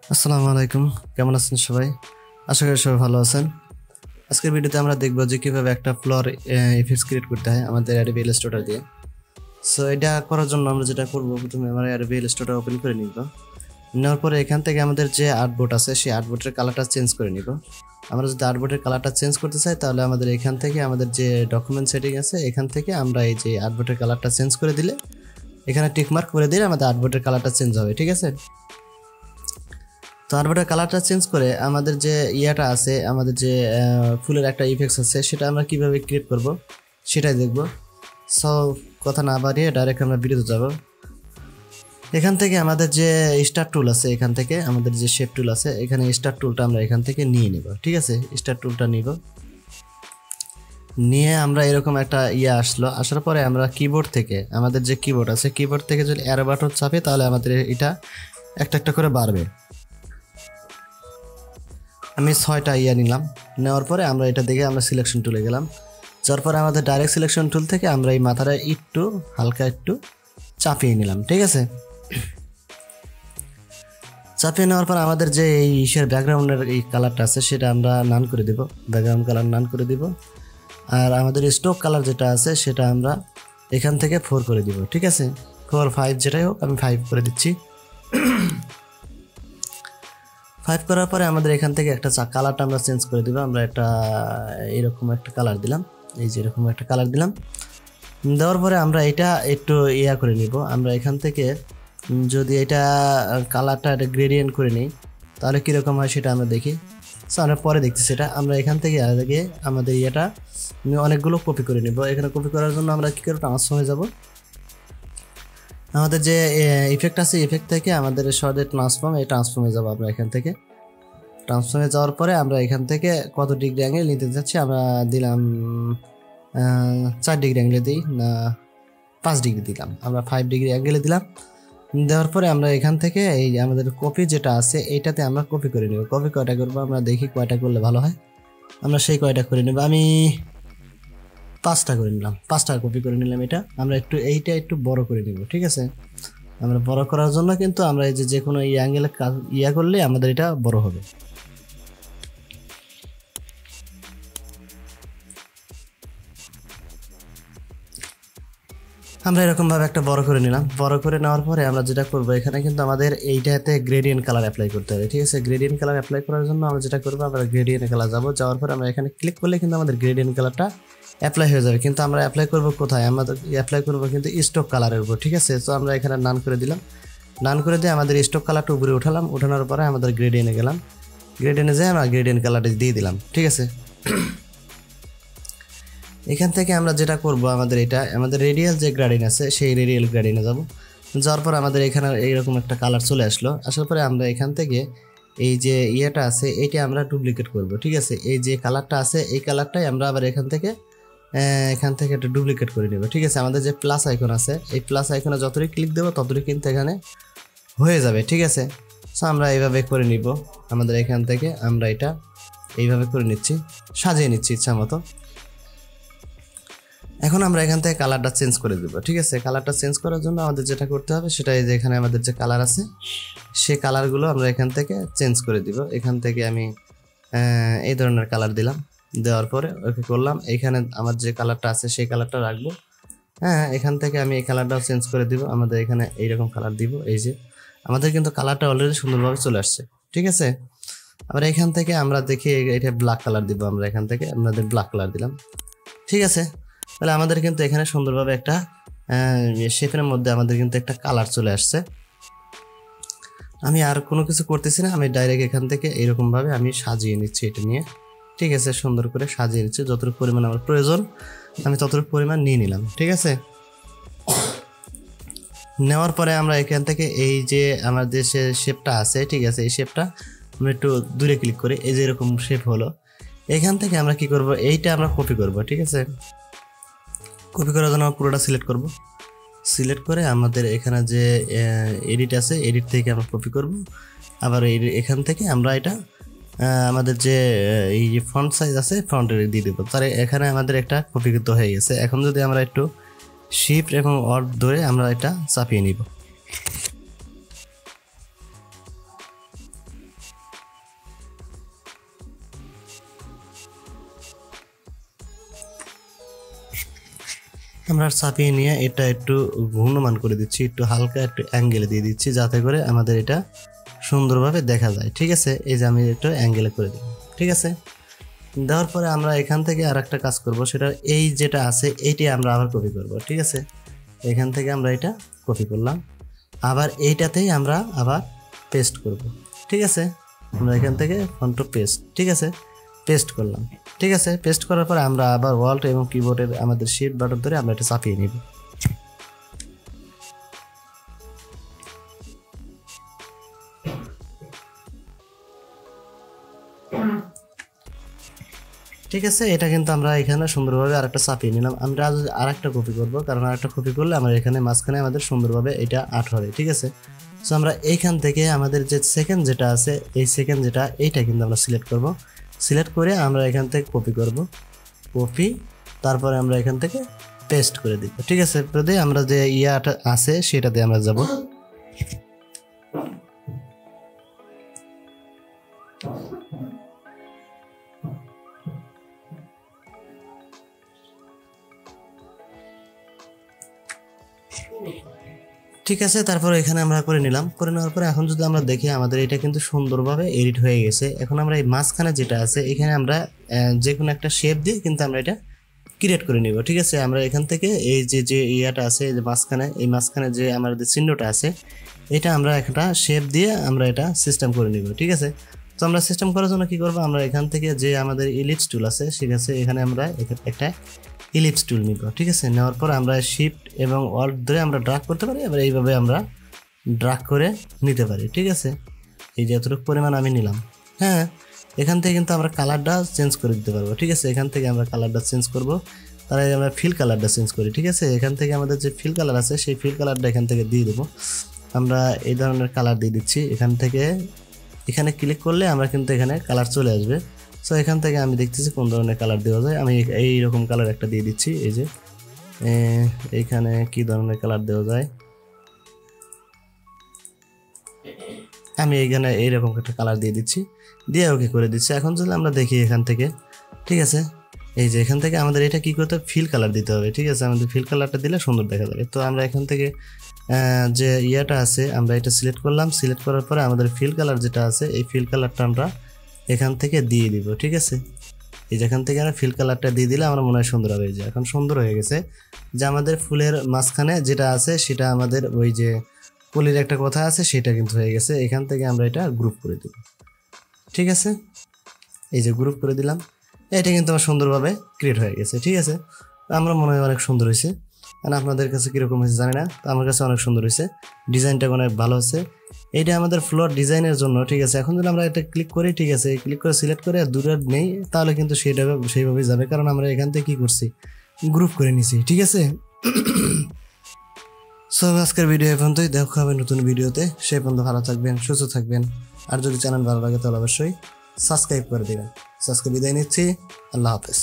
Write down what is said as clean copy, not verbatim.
আসসালামু আলাইকুম, কেমন আছেন সবাই? আশা করি সবাই ভালো আছেন। আজকের ভিডিওতে আমরা দেখব যে কিভাবে একটা ফ্লোর ইফেক্টস ক্রিয়েট করতে হয় আমাদের অ্যাডোবি ইলাস্ট্রেটর দিয়ে। সো এটা করার জন্য আমরা যেটা করব, প্রথমে আমরা অ্যাডোবি ইলাস্ট্রেটর ওপেন করে নিব। নেওয়ার পরে এখান থেকে আমাদের যে আর্টবোর্ড আছে সেই আর্টবোর্ডের কালারটা চেঞ্জ করে নিব। আমরা যদি আর্টবোর্ডের কালারটা চেঞ্জ করতে চাই তাহলে আমাদের এখান থেকে আমাদের যে ডকুমেন্ট সেটিং আছে এখান থেকে আমরা এই যে আর্টবোর্ডের কালারটা চেঞ্জ করে দিলে এখানে টিক মার্ক করে দিলে আমাদের আর্টবোর্ডের কালারটা চেঞ্জ হবে, ঠিক আছে? তো আর্টবোর্ডের কালারটা চেঞ্জ করে আমাদের যে ইয়াটা আছে, আমাদের যে ফুলের একটা ইফেক্টস আছে সেটা আমরা কিভাবে ক্রিয়েট করব সেটাই দেখব। সো কথা না বাড়িয়ে ডাইরেক্ট আমরা ভিডিওতে যাব। এখান থেকে আমাদের যে স্টার টুল আছে, এখান থেকে আমাদের যে শেপ টুল আছে, এখানে স্টার টুলটা আমরা এখান থেকে নিয়ে নেব, ঠিক আছে? স্টার টুলটা নিব, নিয়ে আমরা এরকম একটা আসার পরে আমরা কিবোর্ড থেকে আমাদের যে কিবোর্ড আছে কিবোর্ড থেকে যদি অ্যারো বাটন চাপি তাহলে আমাদের এটা একটা একটা করে বাড়বে। আমি 6টা নিলাম। নেওয়ার পরে আমরা এটা দেখে আমরা সিলেকশন টুলে গেলাম। যার পরে আমাদের ডাইরেক্ট সিলেকশন টুল থেকে আমরা এই মাথাটা একটু হালকা একটু চাপিয়ে নিলাম, ঠিক আছে? চাপিয়ে নেওয়ার পর আমাদের যে এই ব্যাকগ্রাউন্ডের এই কালারটা আছে সেটা আমরা নান করে দিব, ব্যাকগ্রাউন্ড কালার নান করে দিব। আর আমাদের স্টক কালার যেটা আছে সেটা আমরা এখান থেকে 4 করে দিব, ঠিক আছে? 4, 5 যেটাই হোক, আমি 5 করে দিচ্ছি। 5 করার পরে আমাদের এখান থেকে একটা কালারটা আমরা চেঞ্জ করে দিব। আমরা একটা এরকম একটা কালার দিলাম, এই যে এরকম একটা কালার দিলাম। দেওয়ার পরে আমরা এটা একটু করে নিব। আমরা এখান থেকে যদি এটা কালারটা একটা গ্রেডিয়েন্ট করে নিই তাহলে কীরকম হয় সেটা আমরা দেখি। সো আমরা পরে দেখছি সেটা। আমরা এখান থেকে আগে আমাদের অনেকগুলো কপি করে নিব। এখানে কপি করার জন্য আমরা কী করে ট্রান্সফর্মে যাব। আমাদের যে ইফেক্ট আছে ইফেক্ট থেকে আমাদের সহজে এই ট্রান্সফর্মে যাবো। আমরা এখান থেকে ট্রান্সফর্মে যাওয়ার পরে আমরা এখান থেকে কত ডিগ্রি অ্যাঙ্গেল নিতে যাচ্ছি আমরা দিলাম 4 ডিগ্রি অ্যাঙ্গেলে দিই না 5 ডিগ্রি দিলাম, আমরা 5 ডিগ্রি অ্যাঙ্গেলে দিলাম। দেওয়ার পরে আমরা এখান থেকে এই আমাদের কপি যেটা আছে এইটাতে আমরা কপি করে নেব। কপি কয়টা করবো আমরা দেখি, কয়টা করলে ভালো হয় আমরা সেই কয়টা করে নেব। আমি 5টা করে নিলাম, 5টা কপি করে নিলাম। আমরা এইটা একটু বড় করে নিব, ঠিক আছে? আমরা বড় করার জন্য কিন্তু আমরা এই যে কোনো অ্যাঙ্গেলে করলে আমাদের এটা বড় হবে। আমরা এরকমভাবে একটা বড় করে নিলাম। বড় করে নেওয়ার পরে আমরা যেটা করব, এখানে কিন্তু আমাদের এইটাতে গ্রেডিয়েন্ট কালার অ্যাপ্লাই করতে হবে, ঠিক আছে? গ্রেডিয়েন্ট কালার অ্যাপ্লাই করার জন্য আমরা যেটা করবো, আমরা গ্রেডিয়েন্ট কালার যাওয়ার পরে আমরা এখানে ক্লিক করলে কিন্তু আমাদের গ্রেডিয়েন্ট কালারটা অ্যাপ্লাই হয়ে যাবে। কিন্তু আমরা অ্যাপ্লাই করব কোথায়? আমাদের অ্যাপ্লাই করবো কিন্তু স্টক কালারের উপর, ঠিক আছে? তো আমরা এখানে নান করে দিলাম। নান করে দিয়ে আমাদের স্টক কালারটা উপরে উঠানোর পরে আমাদের গ্রেডিয়েন্টে গেলাম। গ্রেডিয়েন্টে যেয়ে আমরা গ্রেডিয়েন্ট কালারটা দিয়ে দিলাম, ঠিক আছে? এখান থেকে আমরা যেটা করব, আমাদের রেডিয়াল যে গ্রেডিয়েন্ট আছে সেই রেডিয়াল গ্রেডিয়েন্টে যাব। যাওয়ার পর আমাদের এখানে এইরকম একটা কালার চলে আসার পরে আমরা এখান থেকে এই যে আছে এইটা আমরা ডুপ্লিকেট করব, ঠিক আছে? এই যে কালারটা আছে এই কালারটাই আমরা আবার এখান থেকে একটা ডুপ্লিকেট করে নেব, ঠিক আছে? আমাদের যে প্লাস আইকন আছে এই প্লাস আইকনে যতটুকু ক্লিক দেবো ততটুকু কিন্তু এখানে হয়ে যাবে, ঠিক আছে? সো আমরা এইভাবে করে নিব। আমাদের এখান থেকে আমরা এটা এইভাবে করে নিচ্ছি, সাজিয়ে নিচ্ছি ইচ্ছা মতো। এখন আমরা এখান থেকে কালারটা চেঞ্জ করে দেবো, ঠিক আছে? কালারটা চেঞ্জ করার জন্য আমাদের যেটা করতে হবে সেটা এই যে এখানে আমাদের যে কালার আছে সেই কালারগুলো আমরা এখান থেকে চেঞ্জ করে দিব। এখান থেকে আমি এই ধরনের কালার দিলাম। দেওয়ার পরে ওকে করলাম। এখানে আমার যে কালারটা আছে সেই কালারটা রাখবো। হ্যাঁ, এখান থেকে আমি এই কালারটাও চেঞ্জ করে দিব। আমাদের এখানে এইরকম কালার দিব। এই যে আমাদের কিন্তু কালারটা অলরেডি সুন্দরভাবে চলে আসছে, ঠিক আছে? আবার এখান থেকে আমরা দেখি এটা ব্ল্যাক কালার দিব। আমরা এখান থেকে আমাদের ব্ল্যাক কালার দিলাম, ঠিক আছে? তাহলে আমাদের কিন্তু এখানে সুন্দরভাবে একটা শেপের মধ্যে আমাদের কিন্তু একটা কালার চলে আসছে। আমি আর কোনো কিছু করতেছি না, আমি ডাইরেক্ট এখান থেকে এইরকমভাবে আমি সাজিয়ে নিচ্ছি এটা নিয়ে, ঠিক আছে? সুন্দর করে সাজিয়ে নিচ্ছি। যতটুকু পরিমাণ আমার প্রয়োজন আমি ততটুকু পরিমাণ নিয়ে নিলাম, ঠিক আছে? নেওয়ার পরে আমরা এখান থেকে এই যে আমাদের যে শেপটা আছে, ঠিক আছে? এই শেপটা আমরা একটু দূরে ক্লিক করে এই যে এরকম শেপ হলো। এখান থেকে আমরা কি করব, এইটা আমরা কপি করব, ঠিক আছে? কপি করার জন্য পুরোটা সিলেক্ট করব। সিলেক্ট করে আমাদের এখানে যে এডিট আছে এডিট থেকে আমরা কপি করব। আবার এখান থেকে আমরা এটা আমাদের যে এই যে ফন্ট সাইজ আছে ফন্টে দিয়ে দেবো। তার এখানে আমাদের একটা কপিকৃত হয়ে গেছে। এখন যদি আমরা একটু শিফট এবং অল্ট ধরে আমরা এটা চাপিয়ে নিব। আমরা চাপিয়ে নিয়ে এটা একটু ঘূর্ণমান করে দিচ্ছি, একটু হালকা একটু অ্যাঙ্গেলে দিয়ে দিচ্ছি যাতে করে আমাদের এটা সুন্দরভাবে দেখা যায়। ঠিক আছে, এই যে আমি একটু অ্যাঙ্গেলে করে দিই। ঠিক আছে, দেওয়ার পরে আমরা এখান থেকে আর একটা কাজ করব, সেটা এই যেটা আছে এইটাই আমরা আবার কপি করব। ঠিক আছে, এখান থেকে আমরা এটা কপি করলাম, আবার এইটাতেই আমরা আবার পেস্ট করব। ঠিক আছে, আমরা এখান থেকে ফন্ট পেস্ট, ঠিক আছে, পেস্ট করলাম। ঠিক আছে, পেস্ট করার পরে আমরা আবার ওয়াল্ট এবং কিবোর্ডের আমাদের শিফট বাটন ধরে আমরা এটা চাপিয়ে নিব। ঠিক আছে, এটা কিন্তু আমরা এখানে সুন্দরভাবে আরেকটা চাপিয়ে নিলাম। আমরা আরেকটা কপি করব, কারণ আরেকটা কপি করলে আমরা এখানে মাঝখানে আমাদের সুন্দরভাবে এটা আট হবে। ঠিক আছে, সো আমরা এইখান থেকে আমাদের যে সেকেন্ড যেটা আছে, এই সেকেন্ড যেটা এইটা কিন্তু আমরা সিলেক্ট করব। সিলেক্ট করে আমরা এখান থেকে কপি করব, কপি, তারপরে আমরা এখান থেকে পেস্ট করে দিব। ঠিক আছে, এরপরে আমরা যে ইয়াটা আছে সেটাতে আমরা যাব। ঠিক আছে, তারপর এখানে আমরা করে নিলাম। করে নেওয়ার পরে এখন যদি আমরা দেখি আমাদের এটা কিন্তু সুন্দরভাবে এডিট হয়ে গেছে। এখন আমরা এই মাঝখানে যেটা আছে এখানে আমরা যে কোনো একটা শেপ দিয়ে কিন্তু আমরা এটা ক্রিয়েট করে নিব। ঠিক আছে, আমরা এখান থেকে এই যে ইয়াটা আছে, এই যে মাঝখানে, এই মাঝখানে যে আমাদের চিহ্নটা আছে এটা আমরা একটা শেপ দিয়ে আমরা এটা সিস্টেম করে নিব। ঠিক আছে, তো আমরা সিস্টেম করার জন্য কি করব, আমরা এখান থেকে যে আমাদের ইলিপস টুল আছে, ঠিক আছে, এখানে আমরা একটা ইলিপস টুল নিব। ঠিক আছে, নেওয়ার পর আমরা শিফট এবং অল্ট ধরে আমরা ড্রাগ করতে পারি, এবার এইভাবে আমরা ড্রাগ করে নিতে পারি। ঠিক আছে, এই যে এতটুকু পরিমাণ আমি নিলাম। হ্যাঁ, এখান থেকে কিন্তু আমরা কালারটা চেঞ্জ করে দিতে পারবো। ঠিক আছে, এখান থেকে আমরা কালারটা চেঞ্জ করব, তাহলে আমরা ফিল কালারটা চেঞ্জ করি। ঠিক আছে, এখান থেকে আমাদের যে ফিল কালার আছে সেই ফিল কালারটা এখান থেকে দিয়ে দেবো। আমরা এই ধরনের কালার দিয়ে দিচ্ছি। এখান থেকে এখানে ক্লিক করলে আমরা কিন্তু এখানে কালার চলে আসবে। সো এখান থেকে আমি দেখতেছি কোন ধরনের কালার দেওয়া যায়। আমি এইরকম কালার একটা দিয়ে দিচ্ছি। এই যে এইখানে কি ধরনের কালার দেওয়া যায়, আমি এইখানে এইরকম একটা কালার দিয়ে দিচ্ছি, দিয়ে ওকে করে দিচ্ছি। এখন যদি আমরা দেখি এখান থেকে, ঠিক আছে, এই যে এখান থেকে আমাদের এটা কি করতে হবে, ফিল কালার দিতে হবে। ঠিক আছে, আমাদের ফিল কালারটা দিলে সুন্দর দেখা যাবে। তো আমরা এখান থেকে যে ইয়াটা আছে আমরা এটা সিলেক্ট করলাম। সিলেক্ট করার পরে আমাদের ফিল কালার যেটা আছে এই ফিল কালারটা আমরা এখান থেকে দিয়ে দিব। ঠিক আছে, এই যে এখান থেকে আমরা ফিল কালারটা দিয়ে দিলে আমরা মনে হয় সুন্দর হবে। এই যে এখন সুন্দর হয়ে গেছে, যে আমাদের ফুলের মাঝখানে যেটা আছে সেটা আমাদের ওই যে কলির একটা কথা আছে সেটা কিন্তু হয়ে গেছে। এখান থেকে আমরা এটা গ্রুপ করে দিব। ঠিক আছে, এই যে গ্রুপ করে দিলাম, এটা কিন্তু আমার সুন্দরভাবে ক্রিয়েট হয়ে গেছে। ঠিক আছে, আমরা মনে হয় অনেক সুন্দর হয়েছে। মানে আপনাদের কাছে কীরকম হয়েছে জানি না, তো আমার কাছে অনেক সুন্দর হয়েছে, ডিজাইনটা অনেক ভালো হচ্ছে। এইটা আমাদের ফ্লোর ডিজাইনের জন্য। ঠিক আছে, এখন যদি আমরা এটা ক্লিক করি, ঠিক আছে, ক্লিক করে সিলেক্ট করে দূরে নেই, তাহলে কিন্তু সেইভাবেই যাবে, কারণ আমরা এখান থেকে কী করছি, গ্রুপ করে নিছি। ঠিক আছে, সো আজকের ভিডিও এ পর্যন্তই। দেখা হবে নতুন ভিডিওতে, সেই পর্যন্ত ভালো থাকবেন, সুস্থ থাকবেন। আর যদি চ্যানেল ভালো লাগে তাহলে অবশ্যই সাবস্ক্রাইব করে দেবেন। আজকে বিদায় নিচ্ছি, আল্লাহ হাফেজ।